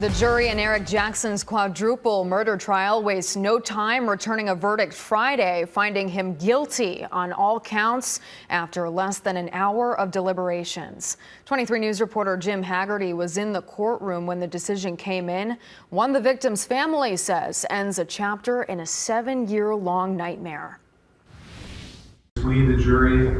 The jury in Eric Jackson's quadruple murder trial wastes no time returning a verdict Friday, finding him guilty on all counts after less than an hour of deliberations. 23 News reporter Jim Haggerty was in the courtroom when the decision came in. One the victim's family says ends a chapter in a 7-year-long nightmare. We, the jury,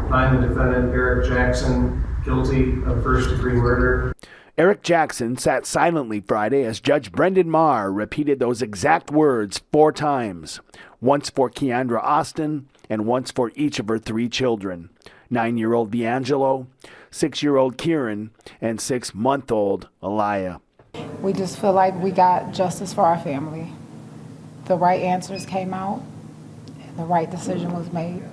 find the defendant Eric Jackson guilty of first-degree murder. Eric Jackson sat silently Friday as Judge Brendan Marr repeated those exact words 4 times, once for Keandra Austin and once for each of her 3 children, 9-year-old D'Angelo, 6-year-old Kieran, and 6-month-old Aliyah. We just feel like we got justice for our family. The right answers came out, and the right decision was made.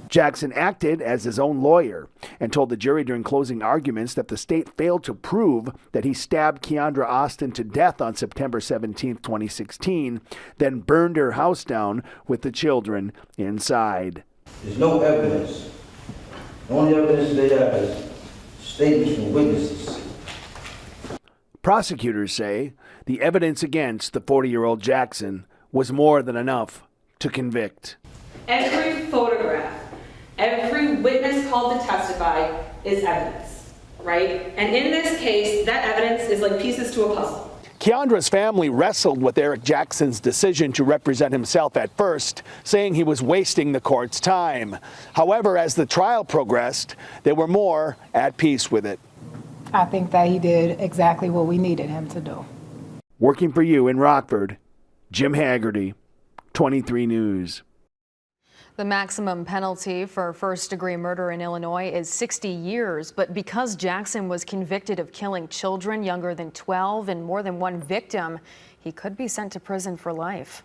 Jackson acted as his own lawyer and told the jury during closing arguments that the state failed to prove that he stabbed Keandra Austin to death on September 17, 2016, then burned her house down with the children inside. There's no evidence. The only evidence they have is statements from witnesses. Prosecutors say the evidence against the 40-year-old Jackson was more than enough to convict. Every photograph, every witness called to testify is evidence, right? And in this case, that evidence is like pieces to a puzzle. Keandra's family wrestled with Eric Jackson's decision to represent himself at first, saying he was wasting the court's time. However, as the trial progressed, they were more at peace with it. I think that he did exactly what we needed him to do. Working for you in Rockford, Jim Haggerty, 23 News. The maximum penalty for first-degree murder in Illinois is 60 years, but because Jackson was convicted of killing children younger than 12 and more than one victim, he could be sent to prison for life.